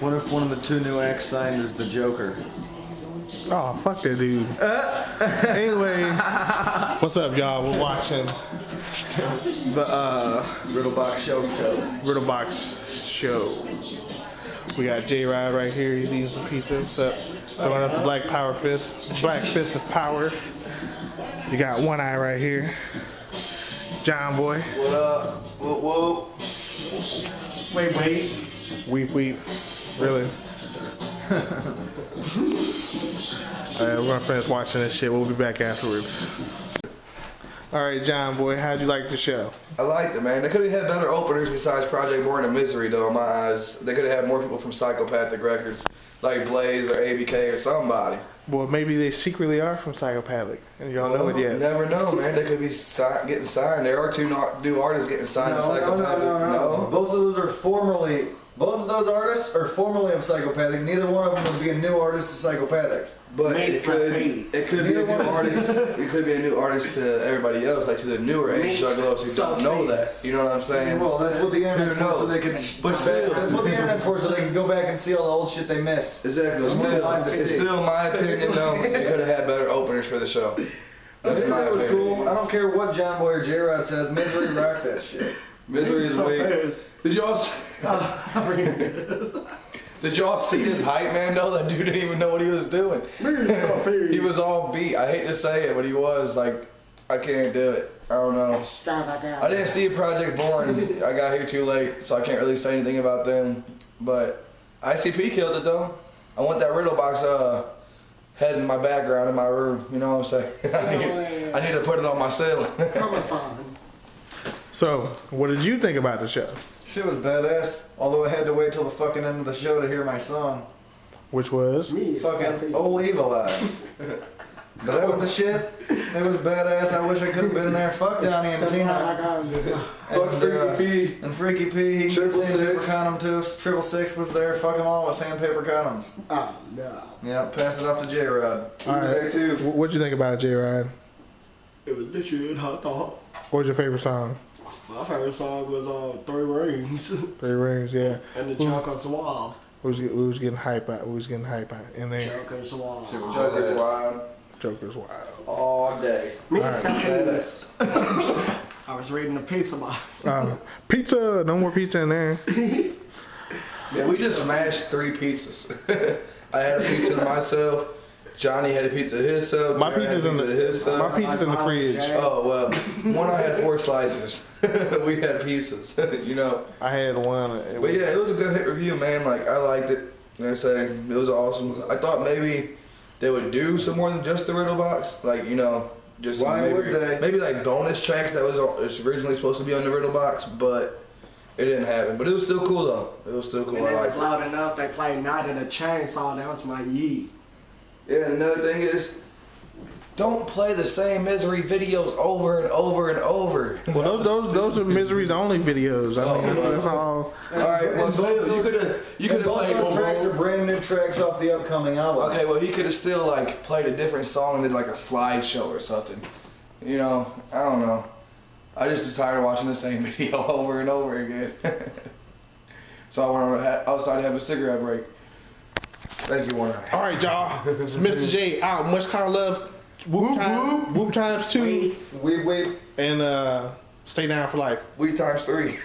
What if one of the two new acts signed is the Joker? Oh, fuck that dude. Anyway, what's up, y'all? We're watching the Riddlebox show. Riddlebox show. We got J-Rod right here. He's eating some pizza. What's up? Throwing out the black fist of power. You got One Eye right here. John Boy. What up? Whoop whoop. Wait. Weep. Really? Alright, we're gonna finish watching this shit. We'll be back afterwards. Alright, John Boy, how'd you like the show? I liked it, man. They could have had better openers besides Project Born and Misery, though, in my eyes. They could have had more people from Psychopathic Records, like Blaze or ABK or somebody. Well, maybe they secretly are from Psychopathic, and you don't know it yet. Never know, man. They could be getting signed. There are two new artists getting signed to Psychopathic. No. Both of those artists are formerly of Psychopathic. Neither one of them would be a new artist to Psychopathic. But it could be a new artist. It could be a new artist to everybody else, like to the newer age juggalos who don't know that. You know what I'm saying? Well, that's what the internet's for, so they can. But still, that's what the internet's for, so they can go back and see all the old shit they missed. Exactly. It's still my opinion, though. They could have had better openers for the show. That's my It was opinion. cool. I don't care what John Boy or J-Rod says. Misery rocked that shit. Misery is weak. Did y'all see his hype, man? No, that dude didn't even know what he was doing. He was all beat. I hate to say it, but he was like, I can't do it. I don't know. I didn't see Project Born. I got here too late, so I can't really say anything about them. But ICP killed it though. I want that Riddlebox head in my background in my room. You know what I'm saying? I need to put it on my ceiling. So, what did you think about the show? Shit was badass. Although I had to wait till the fucking end of the show to hear my song. Which was? Fucking Old Evil Eye. But that was the shit. It was badass. I wish I could have been there. Fuck Donnie and Tina. Fuck Freaky P. And Freaky P. He Triple can get sandpaper Six. condom too. 666 was there. Fuck them all with sandpaper condoms. Oh, no. Yeah, pass it off to J-Rod. Alright, what'd you think about it, J-Rod? It was the shit, I thought. What was your favorite song? My favorite song was Three Rings Three Rings, yeah. and the Chocolate Swab. We was getting hype out. In there. Chocolate Swab. Joker's wild. Joker's wild. All day. Me Alright. badass. I was reading the pizza box. Pizza! No more pizza in there. Yeah, we just smashed 3 pizzas. I had a pizza to myself. Johnny had a pizza to himself. My Jared had pizza's in a pizza to himself. My pizza's in the fridge. Oh well, One Eye had 4 slices. We had pieces, you know. I had one. But yeah, it was a good hit review, man. Like I liked it. Like I say, it was awesome. I thought maybe they would do some more than just the Riddlebox. Like you know, just Why would they? maybe like bonus tracks that was originally supposed to be on the Riddlebox, but it didn't happen. But it was still cool though. It was still cool. And I it was liked it. loud enough. They played Night of the Chainsaw. That was my yee. Yeah, and another thing is, don't play the same Misery videos over and over and over. Well, those are Misery's only videos. I mean, that's all. Alright, well, so you could have Both played those tracks are brand new tracks off the upcoming album. Okay, well, he could have still like played a different song and did like a slideshow or something. You know, I don't know. I just was tired of watching the same video over and over again. So I went outside to have a cigarette break. Thank you, Warner. All right, y'all. It's Mr. J out. Much kind of love. Whoop times 2. Weep. And stay down for life. We times 3.